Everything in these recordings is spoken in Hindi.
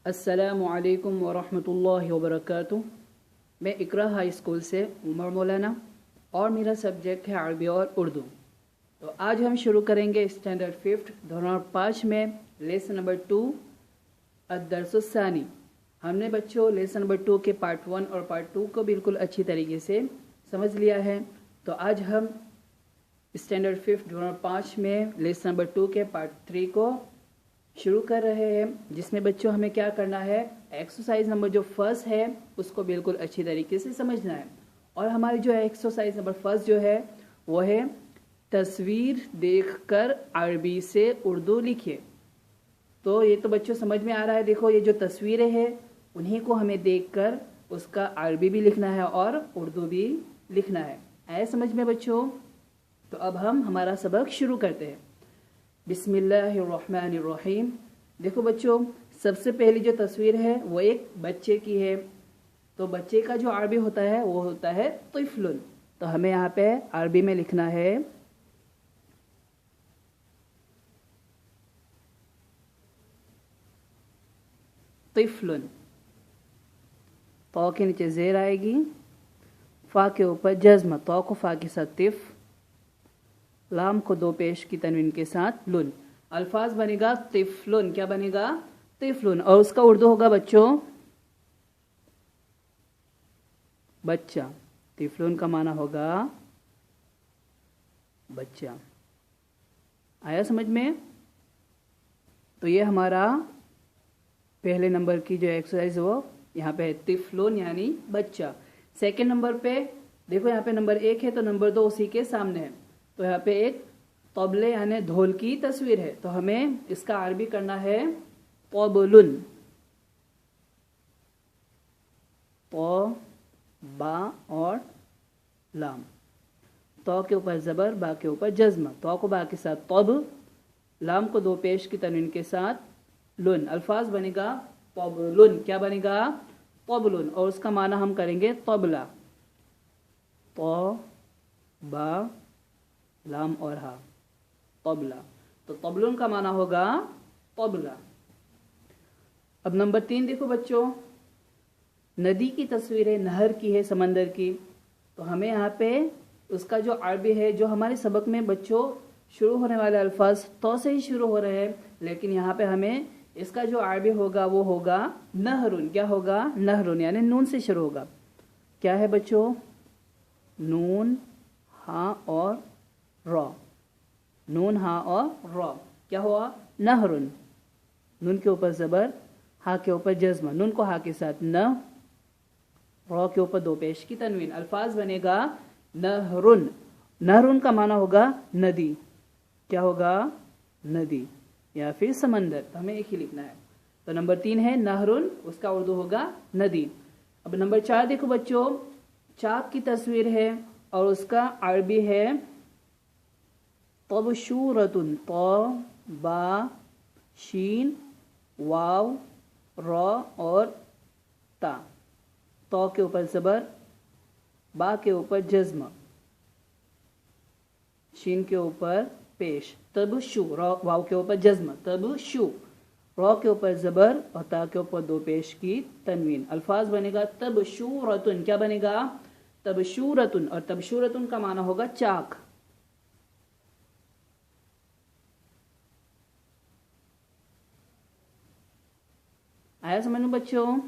अस्सलामुअलैकुम वरहमतुल्लाहि वबरकातुह। मैं इकरा हाई स्कूल से उमर मौलाना और मेरा सब्जेक्ट है अरबी और उर्दू। तो आज हम शुरू करेंगे स्टैंडर्ड 5 धोरण 5 में लेसन नंबर 2 अद-दर्सुस्सानी। हमने बच्चों लेसन नंबर 2 के पार्ट 1 और पार्ट 2 को बिल्कुल अच्छी तरीके से समझ लिया है। तो आज हम स्टैंडर्ड 5 धोरण 5 में लेसन नंबर 2 के पार्ट 3 को शुरू कर रहे हैं, जिसमें बच्चों हमें क्या करना है, एक्सरसाइज नंबर जो फर्स्ट है उसको बिल्कुल अच्छी तरीके से समझना है। और हमारी जो एक्सरसाइज नंबर फर्स्ट जो है वो है तस्वीर देखकर अरबी से उर्दू लिखिए। तो ये तो बच्चों समझ में आ रहा है। देखो ये जो तस्वीरें हैं उन्हीं को हमें देखकर उसका अरबी भी लिखना है और उर्दू भी लिखना है। आए समझ में बच्चों? तो अब हम हमारा सबक शुरू करते हैं। बिस्मिल्लाहिर्रहमानिर्रहीम। देखो बच्चों, सबसे पहली जो तस्वीर है वो एक बच्चे की है। तो बच्चे का जो अरबी होता है वो होता है तिफ्लुन। तो हमें यहाँ पे अरबी में लिखना है तिफ्लुन। तो के नीचे जेर आएगी, फा के ऊपर जज्म, तो को फा के साथ तिफ, लाम को दो पेश की तनवीन के साथ लुन। अल्फाज बनेगा तिफ्लुन। क्या बनेगा? तिफ्लुन। और उसका उर्दू होगा बच्चों बच्चा। तिफ्लुन का माना होगा बच्चा। आया समझ में? तो ये हमारा पहले नंबर की जो एक्सरसाइज वो यहाँ पे है, तिफ्लुन यानी बच्चा। सेकेंड नंबर पे देखो, यहाँ पे नंबर 1 है तो नंबर 2 उसी के सामने है। तो यहाँ पे एक तबले यानी ढोल की तस्वीर है। तो हमें इसका अरबी करना है तबलुन। तो बा और लाम, तो के ऊपर जबर, बा के ऊपर जज्म, तो को बा के साथ तब, लाम को दो पेश की तनवीन के साथ लुन। अल्फाज बनेगा तबलुन। क्या बनेगा? तबलुन। और उसका माना हम करेंगे तबला। तो बा लाम और हा, तबला। तो तबलुन का माना होगा तबला। अब नंबर 3 देखो बच्चों, नदी की तस्वीर है, नहर की है, समंदर की। तो हमें यहाँ पे उसका जो अरबी है, जो हमारे सबक में बच्चों शुरू होने वाले अल्फाज तो से ही शुरू हो रहे हैं, लेकिन यहाँ पे हमें इसका जो अरबी होगा वो होगा नहरुन। क्या होगा? नहरुन, यानी नून से शुरू होगा। क्या है बच्चों? नून हा और रॉ। नून हा और रॉ। क्या हुआ? नहरुन। नून के ऊपर जबर, हा के ऊपर जज्म, नून को हा के साथ न, रॉ के ऊपर दो पेश की तनवीन। अल्फाज बनेगा नहरुन। नहरुन का माना होगा नदी। क्या होगा? नदी या फिर समंदर। तो हमें एक ही लिखना है। तो नंबर 3 है नहरुन, उसका उर्दू होगा नदी। अब नंबर 4 देखो बच्चों, चाक की तस्वीर है और उसका अरबी है तबशूरतुन। तो बा शीन वाव रॉ और ता, तो के ऊपर जबर, बा के ऊपर जज्म, शीन के ऊपर पेश, तब शू, वाव के ऊपर जज्म, तब शू, रॉ के ऊपर जबर और ता के ऊपर दो पेश की तनवीन। अल्फाज बनेगा तबशूरतुन। क्या बनेगा? तबशूरतुन। और तबशूरतुन का माना होगा चाक। आया समझ में बच्चों?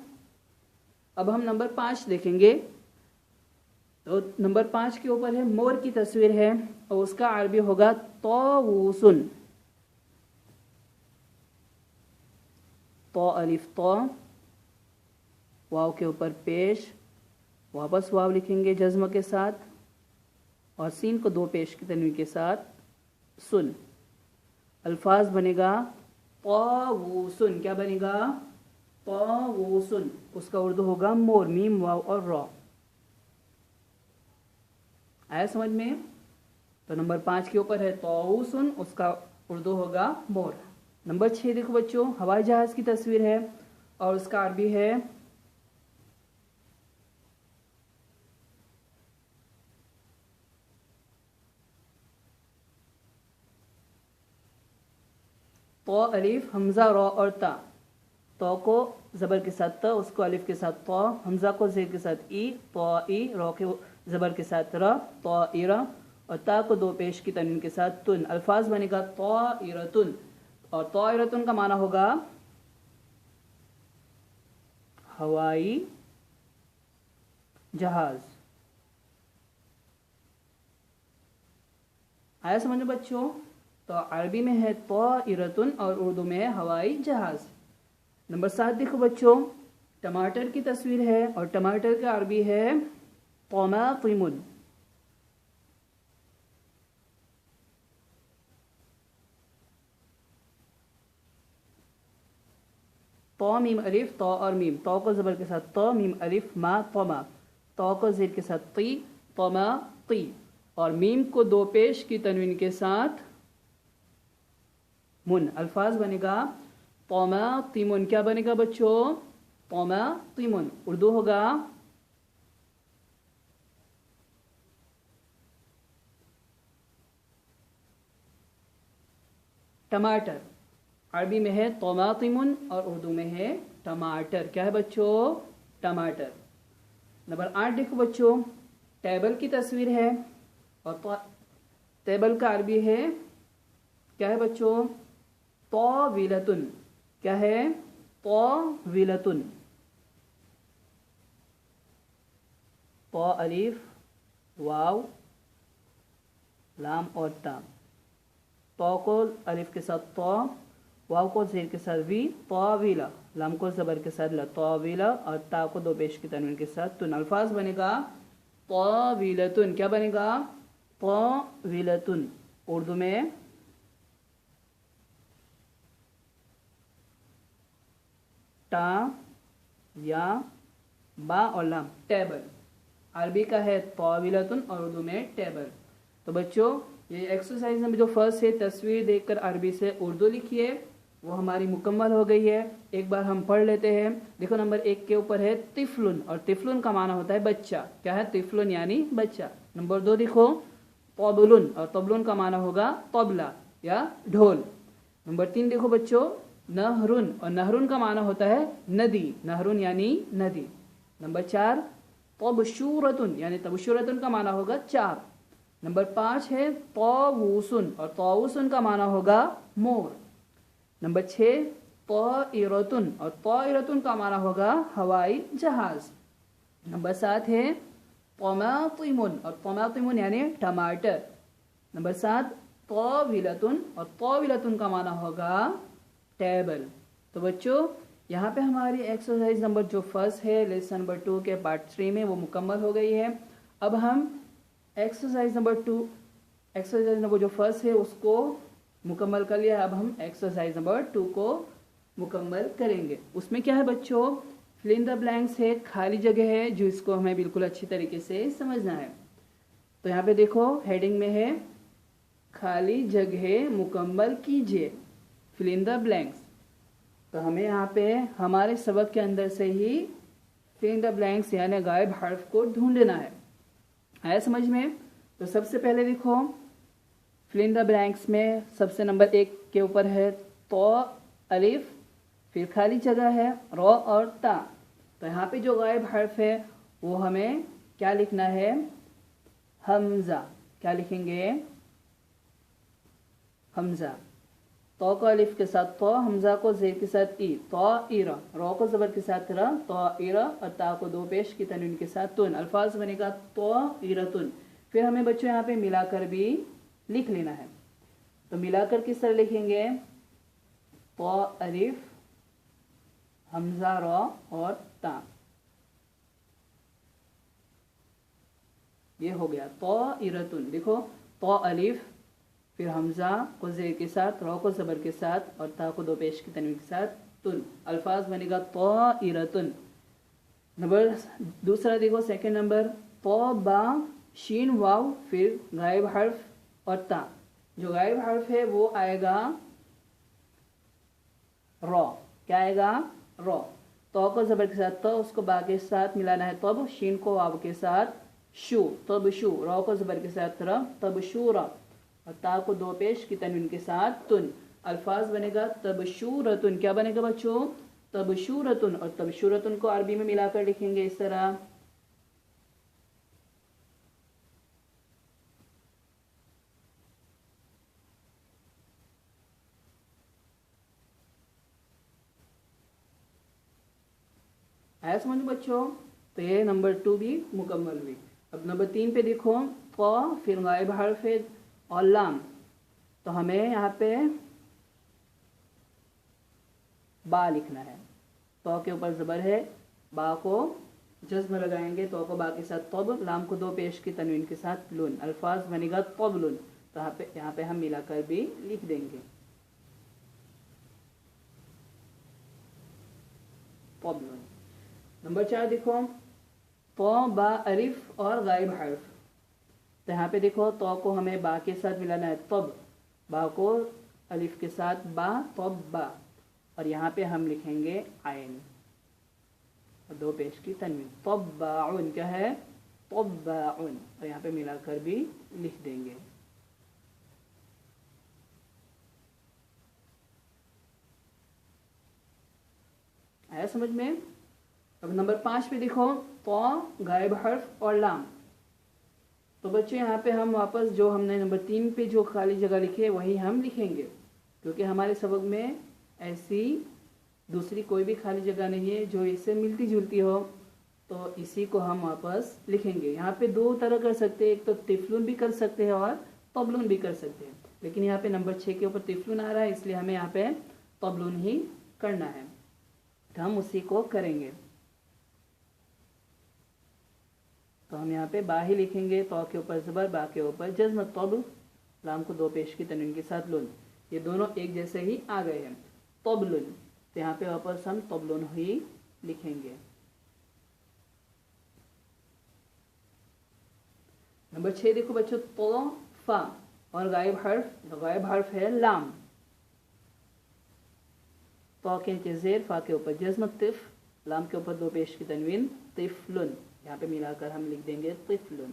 अब हम नंबर 5 देखेंगे। तो नंबर 5 के ऊपर है मोर की तस्वीर है और उसका अरबी होगा तौसून। तो अलिफ तो, वाव के ऊपर पेश, वापस वाव लिखेंगे जज्म के साथ और सीन को दो पेश की तनवीन के साथ सुन। अल्फाज बनेगा तौसून। क्या बनेगा? तौसून। उसका उर्दू होगा मोर, मीम वाव और रॉ। आया समझ में? तो नंबर 5 के ऊपर है तौसून, उसका उर्दू होगा मोर। नंबर 6 देखो बच्चों, हवाई जहाज की तस्वीर है और उसका अरबी है तो अलिफ हमजा रॉ और ता, तो को ज़बर के साथ त, उसको अलिफ के साथ तो, हमज़ा को ज़ेर के साथ ई, तो ई, रो के ज़बर के साथ र, तो इरा, और ता को दो पेश की तनवीन के साथ तुन। अल्फाज बनेगा तो इरतुन, और तो इरतुन का माना होगा हवाई जहाज। आया समझ में बच्चों? तो अरबी में है तो इरतुन और उर्दू में है हवाई जहाज। नंबर 7 देखो बच्चों, टमाटर की तस्वीर है और टमाटर का अरबी है तमातिमुन। तो मीम अलिफ, तो और मीम, तो को ज़बर के साथ तो, मीम अलिफ, मा तमा, तो को ज़ेर के साथ ती, तमा ती, और मीम को दो पेश की तनवीन के साथ मुन। अल्फाज बनेगा तमातिमुन। क्या बनेगा बच्चों? तमातिमुन। उर्दू होगा टमाटर। अरबी में है तमातिमुन और उर्दू में है टमाटर। क्या है बच्चों? टमाटर। नंबर 8 देखो बच्चों, टेबल की तस्वीर है और टेबल का अरबी है, क्या है बच्चों? तौविलतुन। क्या है? तौविलतुन। तो अलिफ, वाव, लाम और ता। तो को अलिफ के साथ तो, वाव को ज़ेर के साथ वी, तौविला, लाम को ज़बर के साथ ला, तौविला, और ता को दो पेश की तनवीन के साथ तुन। अल्फाज बनेगा तौविलतुन। क्या बनेगा? तौविलतुन। उर्दू में टा, या, बा और लाम, टेबल। अरबी का है तौविलतुन और उर्दू में टेबल। तो बच्चों ये एक्सरसाइज में जो फर्स्ट है तस्वीर देखकर अरबी से उर्दू लिखिए, वो हमारी मुकम्मल हो गई है। एक बार हम पढ़ लेते हैं। देखो नंबर 1 के ऊपर है तिफलुन, और तिफलुन का माना होता है बच्चा। क्या है? तिफलुन यानी बच्चा। नंबर 2 देखो तबलुन, और तबलुन का माना होगा तबला या ढोल। नंबर 3 देखो बच्चों नहरुन, और नहरुन का माना होता है नदी। नहरुन यानी नदी। नंबर 4 तबशूरतुन, यानी तबशूरतुन का माना होगा चार। नंबर 5 है तौवुसुन, और तौवुसुन का माना होगा मोर। नंबर 6 तौइरतुन, और तौइरतुन का माना होगा हवाई जहाज। नंबर 7 है तमातिमुन, और तमातिमुन यानी टमाटर। नंबर 7 तौविलतुन, और तौविलतुन का माना होगा टेबल। तो बच्चों यहाँ पे हमारी एक्सरसाइज नंबर जो फर्स्ट है लेसन नंबर 2 के पार्ट 3 में वो मुकम्मल हो गई है। अब हम एक्सरसाइज नंबर जो फर्स्ट है उसको मुकम्मल कर लिया है। अब हम एक्सरसाइज नंबर 2 को मुकम्मल करेंगे। उसमें क्या है बच्चों? फिल इन द ब्लैंक्स है, खाली जगह है जो इसको हमें बिल्कुल अच्छी तरीके से समझना है। तो यहाँ पे देखो हेडिंग में है खाली जगह मुकम्मल कीजिए, फिल इन द ब्लैंक्स। तो हमें यहाँ पे हमारे सबक के अंदर से ही फिल इन द ब्लैंक्स यानी गायब हर्फ को ढूंढना है। आया समझ में? तो सबसे पहले देखो फिल इन द ब्लैंक्स में सबसे नंबर 1 के ऊपर है तो अलिफ, फिर खाली जगह है रो और ता। तो यहाँ पे जो गायब हर्फ है वो हमें क्या लिखना है? हमजा। क्या लिखेंगे? हमजा। तो को अलिफ के साथ तो, हमजा को ज़ेर के साथ ई, तो इरा, रो को ज़बर के साथ र, तो इरा, और ता को दो पेश की तनवीन के साथ तुन। अल्फाज बनेगा तो इरतुन। फिर हमें बच्चों यहाँ पे मिलाकर भी लिख लेना है। तो मिलाकर किस तरह लिखेंगे? तो अलिफ, हमजा, रो और ता। ये हो गया तो इरतुन। देखो तो अलिफ, फिर हमजा को ज़ेर के साथ, रो को ज़बर के साथ, और ता को दो पेश की तनवीन के साथ तुन। अल्फाज बनेगा तो इरतुन। नंबर दूसरा देखो सेकंड नंबर तो बा शीन वाव, फिर गायब हर्फ और ता। जो गायब हर्फ है वो आएगा रो। क्या आएगा? रो। तो को ज़बर के साथ तो, उसको बा के साथ मिलाना है तब, शीन को वाव के साथ शू, तब शू, रो को ज़बर के साथ र, तब शू रा, और ता को दो पेश की तनवीन के साथ तुन। अल्फाज बनेगा तब शूरतुन। क्या बनेगा बच्चों? तबशूरतुन, और तबशूरतुन को अरबी में मिलाकर लिखेंगे इस तरह। आया समझ में बच्चों? तो ये नंबर 2 भी मुकम्मल हुई। अब नंबर 3 पे देखो, क फिर गायब हर्फ है और लाम। तो हमें यहाँ पे बा लिखना है। तो के ऊपर ज़बर है, बा को जज्म लगाएंगे, तो को बा के साथ तब, लाम को दो पेश की तनवीन के साथ लुन, अल्फाज बनेगा तबलुन। तो यहाँ पे हम मिलाकर भी लिख देंगे तबलुन। नंबर 4 देखो, तो बा अरिफ और गायब हर्फ। तो यहाँ पे देखो, तो को हमें बा के साथ मिलाना है तब, बा को अलिफ के साथ बा, तब बा, और यहाँ पे हम लिखेंगे आयन और दो पेश की तनवीन, तब्बाउन। क्या है? तब्बाउन। और यहाँ पे मिलाकर भी लिख देंगे। आया समझ में? अब नंबर 5 पे देखो, तो गायब हर्फ और लाम। तो बच्चों यहाँ पे हम वापस जो हमने नंबर 3 पे जो खाली जगह लिखी है वही हम लिखेंगे, क्योंकि हमारे सबक में ऐसी दूसरी कोई भी खाली जगह नहीं है जो इससे मिलती जुलती हो, तो इसी को हम वापस लिखेंगे। यहाँ पे दो तरह कर सकते हैं, एक तो तिफलुन भी कर सकते हैं और तबलुन भी कर सकते हैं, लेकिन यहाँ पे नंबर 6 के ऊपर तिफलुन आ रहा है, इसलिए हमें यहाँ पे तबलुन ही करना है, तो हम उसी को करेंगे। तो हम यहाँ पे बा ही लिखेंगे, तो के ऊपर ज़बर, बा के ऊपर जज्म, तब, लाम को दो पेश की तनवीन के साथ लुन। ये दोनों एक जैसे ही आ गए हैं, तबलुन। तो यहाँ पे वापस हम तबलुन ही लिखेंगे। नंबर 6 देखो बच्चों, तो फा और गायब हर्फ है लाम। तो के नीचे जेर, फा के ऊपर जज्म, तिफ, लाम के ऊपर दो पेश की तनवीन, तिफलुन। यहाँ पे मिलाकर हम लिख देंगे तिफलुन।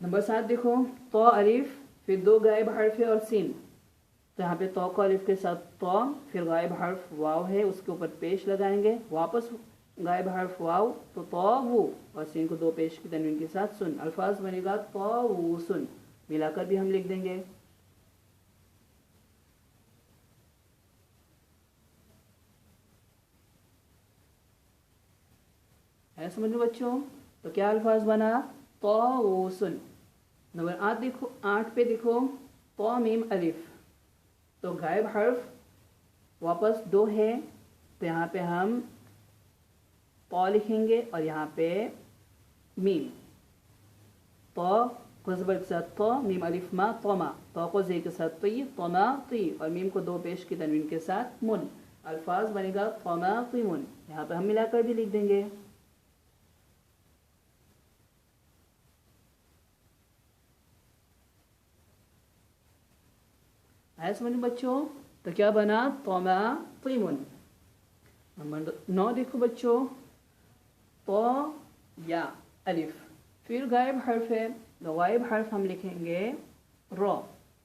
नंबर 7 देखो, तो अलिफ, फिर दो गायब हर्फ है और सीन। तो यहाँ पे तो को अलिफ के साथ तो, फिर गायब हर्फ वाव है, उसके ऊपर पेश लगाएंगे, वापस गायब हर्फ वाव, तो वो, और सीन को दो पेश की तनवीन के साथ सुन, अल्फाज बनेगा तो वो सुन। मिलाकर भी हम लिख देंगे। है समझ लो बच्चों? तो क्या अल्फाज बना? तो वो सुन। नंबर 8 देखो, 8 पे देखो, तो मीम अलिफ। तो गायब हर्फ वापस दो है, तो यहाँ पे हम तो लिखेंगे और यहाँ पे मीम। तो को ज़बर के साथ तो, मीम अलिफ मा, तोमा, तो को जे के साथ ती, तोमा ती, और मीम को दो पेश की तनवीन के साथ मुन, अल्फाज बनेगा तोमा ती मुन। यहाँ पे हम मिलाकर भी लिख देंगे। आया समझ बच्चों? तो क्या बना? तोमा तीमुन। नंबर 9 देखो बच्चों, तो या अलिफ, फिर गायब हर्फ है, तो गायब हर्फ हम लिखेंगे रो।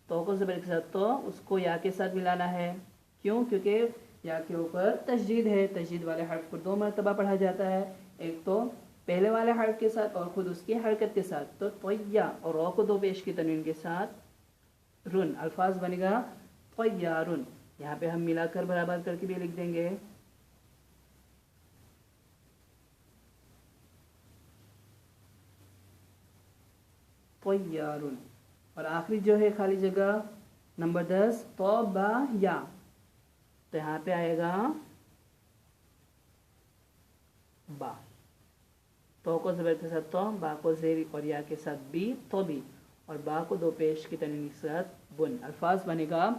तो को ज़बर के साथ तो, उसको या के साथ मिलाना है। क्यों? क्योंकि या के ऊपर तशदीद है, तशदीद वाले हर्फ को दो मरतबा पढ़ा जाता है, एक तो पहले वाले हर्फ के साथ और खुद उसकी हरकत के साथ। तो तोय्या और रो को दो पेश की तनवीन के साथ रुन, अल्फाज बनेगा तोय्यारुन। यहाँ पे हम मिलाकर बराबर करके भी लिख देंगे। तोय्यारुन। और आखिरी जो है खाली जगह नंबर 10, तो बा या। तो यहाँ पे आएगा बा, तो को ज़बर के साथ तो, बा को जेर और या के साथ बी, तो बी, और बा को दो पेश की तनवीन के साथ बुन, अल्फाज बनेगा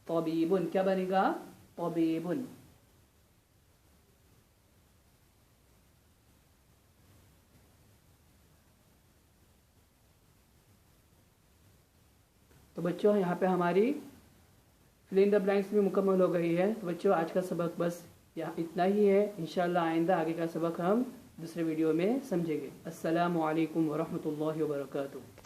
तबीबुन। क्या बनेगा? तबीबुन। तो बच्चों यहाँ पे हमारी फिल इन द ब्लैंक्स भी मुकम्मल हो गई है। तो बच्चों आज का सबक बस यहाँ इतना ही है। इंशाअल्लाह आइंदा आगे का सबक हम दूसरे वीडियो में समझेंगे। अस्सलामु अलैकुम वरहमतुल्लाहि वबरकातुहू।